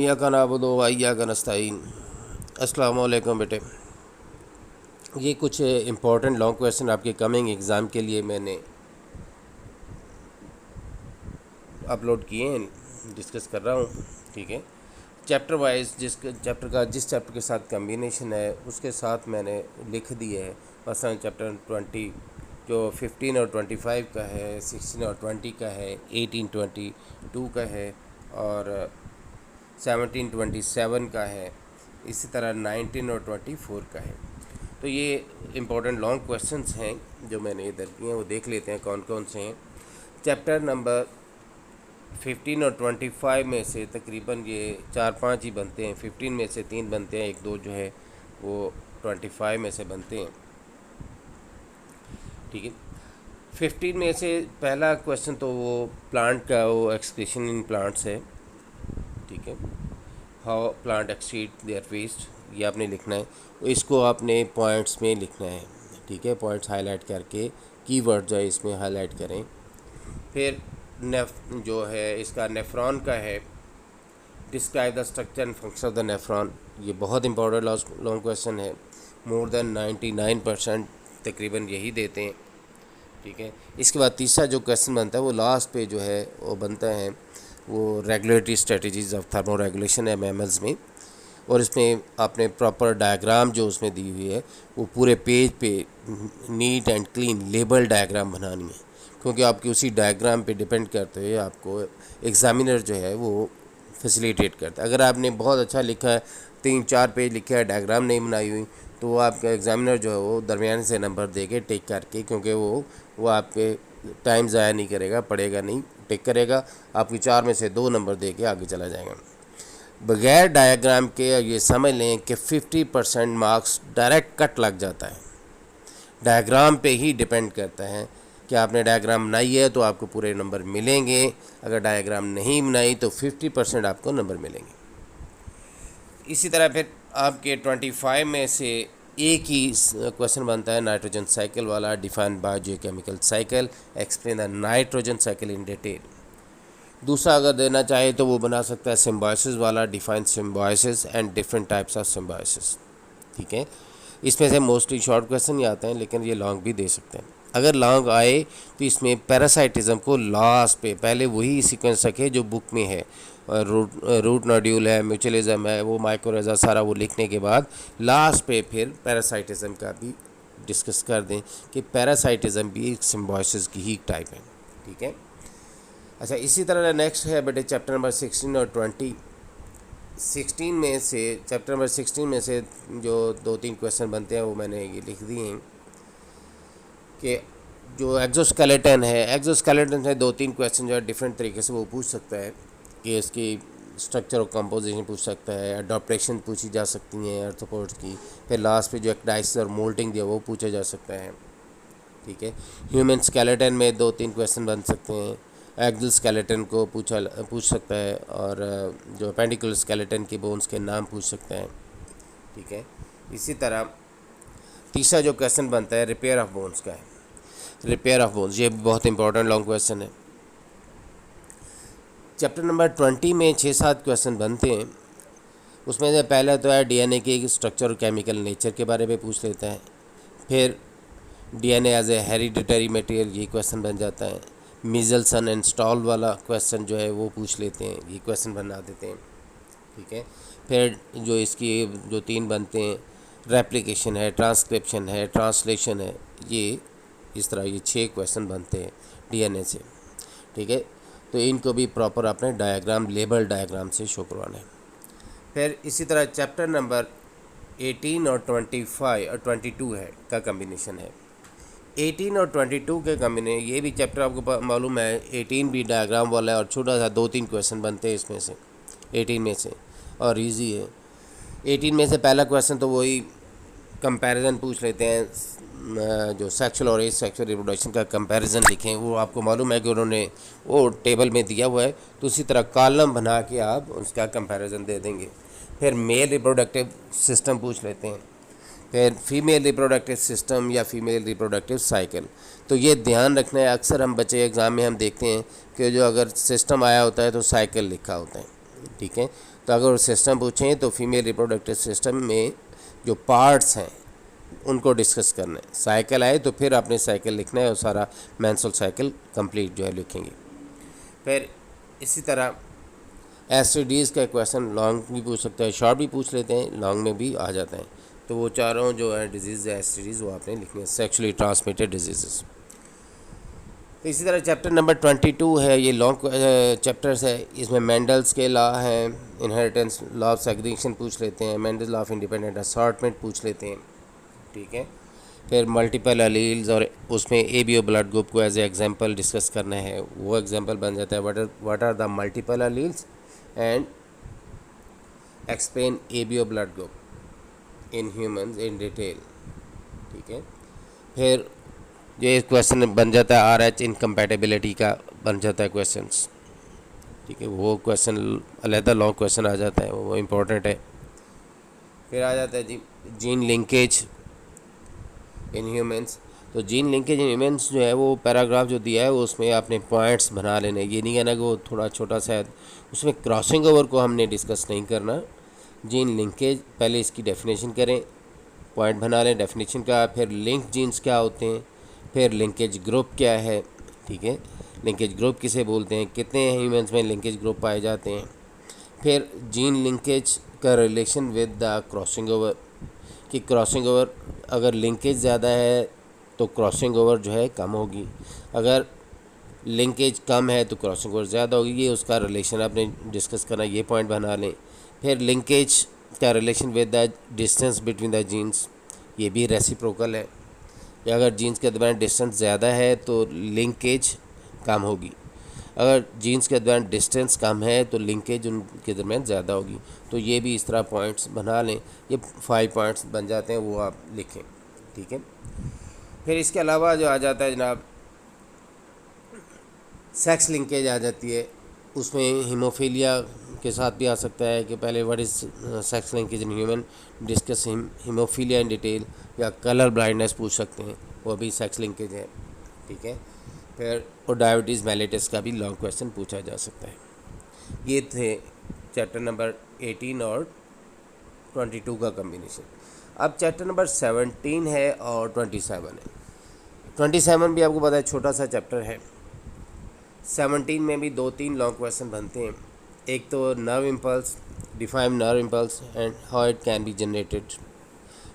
या का नाबुदु व इय्याका नस्तईन। अस्सलाम वालेकुम बेटे। ये कुछ इम्पोर्टेंट लॉन्ग क्वेश्चन आपके कमिंग एग्ज़ाम के लिए मैंने अपलोड किए हैं, डिस्कस कर रहा हूँ। ठीक है, चैप्टर वाइज जिस चैप्टर के साथ कम्बिनेशन है उसके साथ मैंने लिख दिए है। मसलन चैप्टर 20 जो 15 और 25 का है, 16 और 20 का है, 18 22 का है और 17 27 का है, इसी तरह 19 और 24 का है। तो ये इम्पोर्टेंट लॉन्ग क्वेश्चंस हैं जो मैंने इधर किए हैं, वो देख लेते हैं कौन कौन से हैं। चैप्टर नंबर 15 और 25 में से तकरीबन ये 4-5 ही बनते हैं। 15 में से 3 बनते हैं, 1-2 जो है वो 25 में से बनते हैं। ठीक है, 15 में से पहला क्वेश्चन तो वो प्लांट का, वो एक्सक्रीशन इन प्लांट्स है। ठीक है, how plant excrete their waste, ये आपने लिखना है। इसको आपने पॉइंट्स में लिखना है। ठीक है, पॉइंट्स हाईलाइट करके कीवर्ड जो है इसमें हाईलाइट करें। फिर जो है इसका नेफ्रॉन का है, describe the structure and function of the nephron. ये बहुत इंपॉर्टेंट लॉन्ग क्वेश्चन है। मोर देन 99% तकरीबन यही देते हैं। ठीक है, इसके बाद तीसरा जो क्वेश्चन बनता है वो लास्ट पे जो है वो बनता है, वो regulatory strategies of thermo regulation है मैमल्स में। और इसमें आपने प्रॉपर डायग्राम जो उसमें दी हुई है वो पूरे पेज पे neat and clean label diagram बनानी है, क्योंकि आपकी उसी डायग्राम पे डिपेंड करते हुए आपको एग्ज़ामिनर जो है वो फैसिलिटेट करता है। अगर आपने बहुत अच्छा लिखा है, 3-4 पेज लिखा है, डायग्राम नहीं बनाई हुई, तो वो आपका एग्ज़ामिनर जो है वो दरमियान से नंबर दे के टिक करके, क्योंकि वो आपके टाइम ज़ाया नहीं करेगा, पढ़ेगा नहीं, टिक करेगा, आपकी 4 में से 2 नंबर दे के आगे चला जाएगा। बगैर डायग्राम के ये समझ लें कि 50% मार्क्स डायरेक्ट कट लग जाता है। डायग्राम पे ही डिपेंड करता है कि आपने डायग्राम बनाई है तो आपको पूरे नंबर मिलेंगे, अगर डायग्राम नहीं बनाई तो 50% आपको नंबर मिलेंगे। इसी तरह फिर आपके 25 में से एक ही क्वेश्चन बनता है नाइट्रोजन साइकिल वाला, define biochemical cycle, explain the nitrogen cycle in detail. दूसरा अगर देना चाहे तो वो बना सकता है सिम्बायोसिस वाला, define symbiosis and different types of symbiosis. ठीक है, इसमें से मोस्टली शॉर्ट क्वेश्चन ही आते हैं, लेकिन ये लॉन्ग भी दे सकते हैं। अगर लॉन्ग आए तो इसमें पैरासाइटिज्म को लास्ट पे, पहले वही सीक्वेंस रखे जो बुक में है, रूट नोड्यूल है, म्यूचुअलिज्म है, वो माइक्रोरेजा, सारा वो लिखने के बाद लास्ट पे फिर पैरासाइटिज्म का भी डिस्कस कर दें कि पैरासाइटिज्म भी एक सिम्बायोसिस की ही टाइप है। ठीक है, अच्छा, इसी तरह नेक्स्ट है बेटे चैप्टर नंबर 16 और 20। 16 में से, चैप्टर नंबर 16 में से जो 2-3 क्वेश्चन बनते हैं वो मैंने ये लिख दिए हैं कि जो एक्सोस्केलेटन है, एक्सोस्केलेटन से 2-3 क्वेश्चन जो है डिफरेंट तरीके से वो पूछ सकता है कि इसकी स्ट्रक्चर और कंपोजिशन पूछ सकता है, अडॉप्टेशन पूछी जा सकती हैं आर्थ्रोपोड्स की, फिर लास्ट पे जो एक्टाइसिस और मोल्टिंग दिया वो पूछा जा सकता है। ठीक है, ह्यूमन स्केलेटन में 2-3 क्वेश्चन बन सकते हैं, एक्सल स्केलेटन को पूछ सकता है, और जो अपेंडिकुलर स्केलेटन के बोन्स के नाम पूछ सकता है। ठीक है, इसी तरह तीसरा जो क्वेश्चन बनता है रिपेयर ऑफ बोन्स का है, रिपेयर ऑफ बोन्स, ये बहुत इंपॉर्टेंट लॉन्ग क्वेश्चन है। चैप्टर नंबर 20 में 6-7 क्वेश्चन बनते हैं। उसमें से पहला तो है डीएनए के स्ट्रक्चर और केमिकल नेचर के बारे में पूछ लेता है। फिर DNA as a hereditary material, ये क्वेश्चन बन जाता है। मिजल्सन एंड स्टॉल वाला क्वेश्चन जो है वो पूछ लेते हैं, ये क्वेश्चन बना देते हैं। ठीक है, फिर जो इसकी जो 3 बनते हैं, रेप्लिकेशन है, ट्रांसक्रिप्शन है, ट्रांसलेशन है, ये इस तरह ये 6 क्वेश्चन बनते हैं डीएनए से। ठीक है, तो इनको भी प्रॉपर अपने डायग्राम, लेबल डायग्राम से शो करवाना है। फिर इसी तरह चैप्टर नंबर 18 और 25 और 22 है का कम्बिनेशन है। 18 और 22 के कम्बिनेशन, ये भी चैप्टर आपको मालूम है, 18 भी डायग्राम वाला है और छोटा सा 2-3 क्वेश्चन बनते हैं इसमें से 18 में से, और इजी है। 18 में से पहला क्वेश्चन तो वही कंपैरिजन पूछ लेते हैं, जो सेक्सुअल और एज सेक्सुअल रिप्रोडक्शन का कंपैरिजन लिखें, वो आपको मालूम है कि उन्होंने वो टेबल में दिया हुआ है, तो उसी तरह कॉलम बना के आप उसका कंपैरिजन दे देंगे। फिर मेल रिप्रोडक्टिव सिस्टम पूछ लेते हैं, फिर फीमेल रिप्रोडक्टिव सिस्टम या फीमेल रिप्रोडक्टिव साइकिल। तो ये ध्यान रखना है, अक्सर हम बच्चे एग्ज़ाम में हम देखते हैं कि जो अगर सिस्टम आया होता है तो साइकिल लिखा होता है। ठीक है, तो अगर सिस्टम पूछें तो फीमेल रिप्रोडक्टिव सिस्टम में जो पार्ट्स हैं उनको डिस्कस करना है। साइकिल आए तो फिर आपने साइकिल लिखना है और सारा मेंस्ट्रुअल साइकिल कंप्लीट जो है लिखेंगे। फिर इसी तरह एसटीडीज़ का क्वेश्चन लॉन्ग भी पूछ सकता है, शॉर्ट भी पूछ लेते हैं, लॉन्ग में भी आ जाता है। तो वो चारों जो है डिजीज़ एसटीडीज़ वो आपने लिखनी है, सेक्सुअली ट्रांसमिटेड डिजीज़। तो इसी तरह चैप्टर नंबर 22 है, ये लॉन्ग चैप्टर्स है। इसमें मेंडल्स के लॉ हैं, इनहेरिटेंस, लॉ ऑफ सेग्रीगेशन पूछ लेते हैं, Mendel's law of independent assortment पूछ लेते हैं, ठीक है। फिर मल्टीपल अलील्स और उसमें एबीओ ब्लड ग्रुप को एज ए एग्जांपल डिस्कस करना है। वो एग्जांपल बन जाता है what are the multiple alleles and explain ABO blood group in humans in detail, ठीक है। फिर ये क्वेश्चन बन जाता है RH इनकम्पैटिबिलिटी का बन जाता है क्वेश्चंस, ठीक है। वो क्वेश्चन अलहदा लॉन्ग क्वेश्चन आ जाता है, वो इम्पोर्टेंट है। फिर आ जाता है जी जीन लिंकेज इन ह्यूमंस। तो जीन लिंकेज इन ह्यूमंस जो है वो पैराग्राफ जो दिया है वो उसमें आपने पॉइंट्स बना लेने, ये नहीं कहना कि वो थोड़ा छोटा सा है, उसमें क्रॉसिंग ओवर को हमने डिस्कस नहीं करना। जीन लिंकेज पहले इसकी डेफिनेशन करें, पॉइंट बना लें डेफिनेशन का, फिर लिंक जीन्स क्या होते हैं, फिर लिंकेज ग्रुप क्या है, ठीक है। लिंकेज ग्रुप किसे बोलते हैं, कितने ह्यूमंस में लिंकेज ग्रुप पाए जाते हैं। फिर जीन लिंकेज का relation with the crossing over, कि क्रॉसिंग ओवर अगर लिंकेज ज़्यादा है तो क्रॉसिंग ओवर जो है कम होगी, अगर लिंकेज कम है तो क्रॉसिंग ओवर ज़्यादा होगी। ये उसका रिलेशन आपने डिस्कस करना, ये पॉइंट बना लें। फिर लिंकेज का relation with the distance between the genes, ये भी रेसिप्रोकल है, या अगर जीन्स के दरमियान डिस्टेंस ज़्यादा है तो लिंकेज कम होगी, अगर जीन्स के दरमियान डिस्टेंस कम है तो लिंकेज उनके दरमियान ज़्यादा होगी। तो ये भी इस तरह पॉइंट्स बना लें, ये 5 पॉइंट्स बन जाते हैं, वो आप लिखें, ठीक है। फिर इसके अलावा जो आ जाता है जनाब सेक्स लिंकेज आ जाती है, उसमें हीमोफीलिया के साथ भी आ सकता है कि पहले what is sex linkage in human, discuss haemophilia in detail, या कलर ब्लाइंडनेस पूछ सकते हैं, वो भी सेक्स लिंकेज है, ठीक है। फिर और डायबिटीज़ मेलिटस का भी लॉन्ग क्वेश्चन पूछा जा सकता है। ये थे चैप्टर नंबर 18 और 22 का कम्बिनेशन। अब चैप्टर नंबर 17 है और 27 है। 27 भी आपको पता है छोटा सा चैप्टर है। 17 में भी 2-3 लॉन्ग क्वेश्चन बनते हैं। एक तो nerve impulse, define nerve impulse and how it can be generated.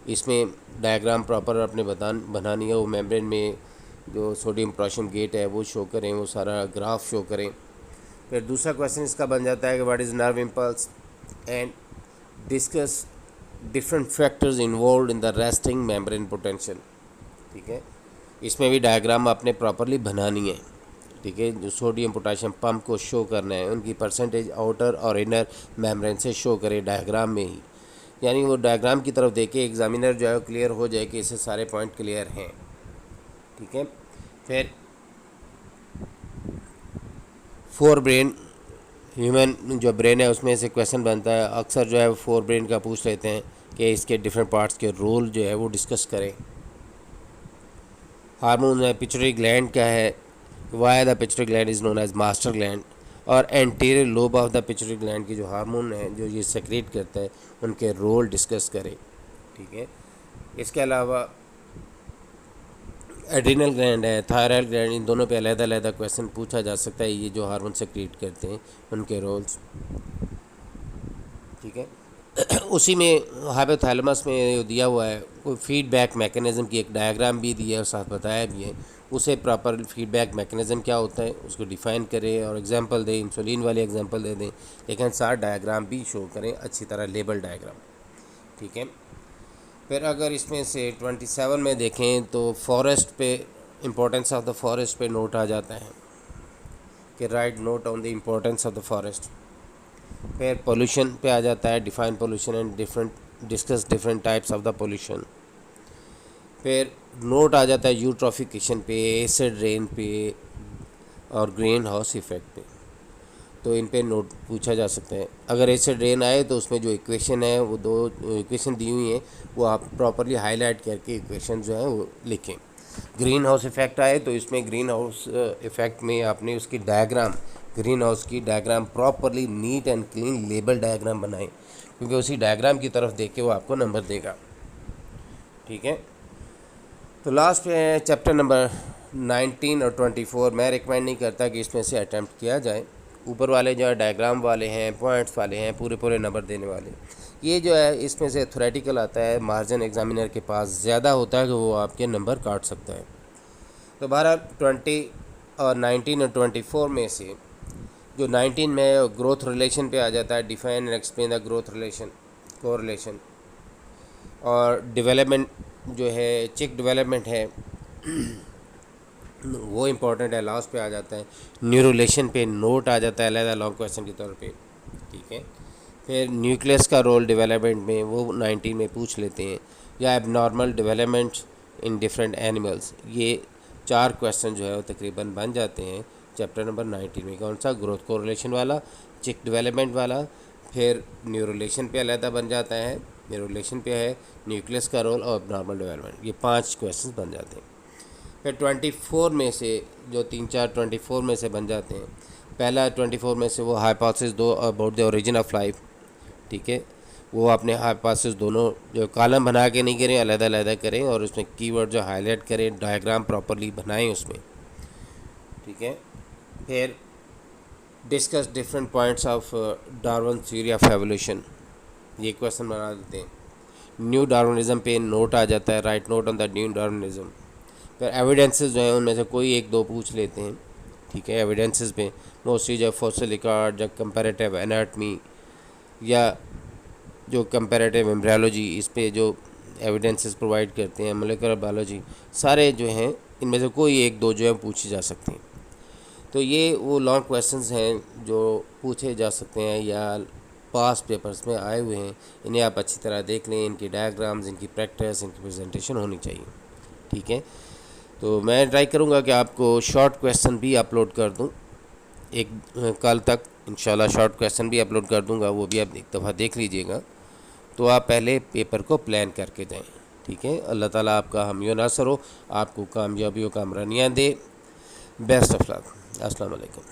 इसमें डायग्राम प्रॉपर अपने बनानी है, वो मेम्ब्रेन में जो सोडियम पोटेशियम गेट है वो शो करें, वो सारा ग्राफ शो करें। फिर दूसरा क्वेश्चन इसका बन जाता है कि what is nerve impulse and discuss different factors involve in the resting membrane potential, ठीक है। इसमें भी डायग्राम आपने प्रॉपरली बनानी है, ठीक है। जो सोडियम पोटेशियम पंप को शो करना है, उनकी परसेंटेज आउटर और इनर मेम्ब्रेन से शो करे डायग्राम में ही, यानी वो डायग्राम की तरफ देखे एग्जामिनर जो है क्लियर हो जाए कि इससे सारे पॉइंट क्लियर हैं, ठीक है। फिर फोर ब्रेन, ह्यूमन जो ब्रेन है उसमें से क्वेश्चन बनता है, अक्सर जो है फोर ब्रेन का पूछ लेते हैं कि इसके डिफरेंट पार्ट्स के रोल जो है वो डिस्कस करें। हार्मोन है, पिट्यूटरी ग्लैंड क्या है, why the pituitary gland is known as master gland, और anterior lobe of the pituitary gland की जो हार्मोन है जो ये सेक्रेट करता है उनके रोल डिस्कस करें, ठीक है। इसके अलावा एड्रिनल ग्लैंड है, थायराइड ग्लैंड, इन दोनों पे अलग-अलग क्वेश्चन पूछा जा सकता है, ये जो हार्मोन सेक्रेट करते हैं उनके रोल्स, ठीक है। उसी में हाइपोथैलेमस में दिया हुआ है कोई फीडबैक मैकेनिज़्म की एक डायग्राम भी दिया है और साथ बताया भी है, उसे प्रॉपर फीडबैक मैकेनिज़्म क्या होता है उसको डिफ़ाइन करें और एग्जांपल दें, इंसुलिन वाले एग्जांपल दे दें, लेकिन साथ डायग्राम भी शो करें अच्छी तरह, लेबल डायग्राम, ठीक है। फिर अगर इसमें से 27 में देखें तो फॉरेस्ट पे, इम्पोर्टेंस ऑफ द फॉरेस्ट पे नोट आ जाता है कि right note on the importance of the forest. फिर पोल्यूशन पे आ जाता है, define pollution and discuss different types of the pollution. फिर नोट आ जाता है यूट्रॉफिकेशन पे, एसिड रेन पे और ग्रीन हाउस इफेक्ट पे, तो इन पे नोट पूछा जा सकता है। अगर एसिड रेन आए तो उसमें जो इक्वेशन है वो 2 इक्वेशन दी हुई हैं वो आप प्रॉपरली हाईलाइट करके इक्वेशन जो है वो लिखें। ग्रीन हाउस इफेक्ट आए तो इसमें ग्रीन हाउस इफेक्ट में आपने उसकी डायग्राम ग्रीन हाउस की diagram properly neat and clean label diagram बनाएं, क्योंकि उसी डायग्राम की तरफ देख के वो आपको नंबर देगा। ठीक है, तो लास्ट पे है चैप्टर नंबर 19 और 24। मैं रिकमेंड नहीं करता कि इसमें से अटैम्प्ट किया जाए। ऊपर वाले जो है डायग्राम वाले हैं, पॉइंट्स वाले हैं, पूरे पूरे नंबर देने वाले। ये जो है इसमें से थ्योरेटिकल आता है, मार्जिन एग्जामिनर के पास ज़्यादा होता है कि वो आपके नंबर काट सकता है। तो 20 और 19 और 24 में से जो 19 में ग्रोथ रिलेशन पे आ जाता है, define and explain the growth relation, correlation. और डेवलपमेंट जो है, चेक डेवलपमेंट है वो इम्पोर्टेंट है, लास्ट पे आ जाता है। न्यूरोलेशन पे नोट आ जाता है अलग लॉन्ग क्वेश्चन के तौर पे। ठीक है, फिर न्यूक्लियस का रोल डेवलपमेंट में वो 19 में पूछ लेते हैं, या abnormal development in different animals. ये 4 क्वेश्चन जो है वो तकरीबन बन जाते हैं चैप्टर नंबर 19 में। कौन सा? ग्रोथ कोरिलेशन वाला, चेक डेवलपमेंट वाला, फिर न्यूरोलेशन पे अलहदा बन जाता है, न्यूरोलेशन पे है, न्यूक्लियस का रोल और एबनॉर्मल डेवलपमेंट। ये 5 क्वेश्चन बन जाते हैं। फिर 24 में से जो 3-4 24 में से बन जाते हैं। पहला 24 में से वो हाइपोथेसिस दो about the origin of life. ठीक है, वो अपने हाइपोथेसिस दोनों जो कॉलम बना के नहीं करें, अलग-अलग करें, और उसमें कीवर्ड जो हाईलाइट करें, डायग्राम प्रॉपर्ली बनाएं उसमें। ठीक है, फिर discuss different points of Darwin theory of evolution, ये क्वेश्चन बना देते हैं। न्यू डार्विनिज्म पे नोट आ जाता है, right note on the new Darwinism. फिर एविडेंसेस जो हैं उनमें से कोई 1-2 पूछ लेते हैं। ठीक है, एविडेंसेस पे मोस्टली जो फॉसिल रिकॉर्ड, जो कंपैरेटिव एनाटमी या जो कंपैरेटिव एम्ब्रियोलॉजी, इस पे जो एविडेंसेस प्रोवाइड करते हैं, मोलेकुलर बायोलॉजी, सारे जो हैं इनमें से कोई 1-2 जो है पूछे जा सकते हैं। तो ये वो लॉन्ग क्वेश्चंस हैं जो पूछे जा सकते हैं या पास पेपर्स में आए हुए हैं। इन्हें आप अच्छी तरह देख लें, इनकी डायग्राम्स, इनकी प्रैक्टिस, इनकी प्रेजेंटेशन होनी चाहिए। ठीक है, तो मैं ट्राई करूँगा कि आपको शॉर्ट क्वेश्चन भी अपलोड कर दूँ एक कल तक इंशाल्लाह। शॉर्ट क्वेश्चन भी अपलोड कर दूँगा, वो भी आप एक दफ़ा देख लीजिएगा। तो आप पहले पेपर को प्लान करके जाएं। ठीक है, अल्लाह ताला आपका हामी व नासर हो, आपको कामयाबियों का कामरानियाँ दे। Best of luck. अस्सलाम वालेकुम।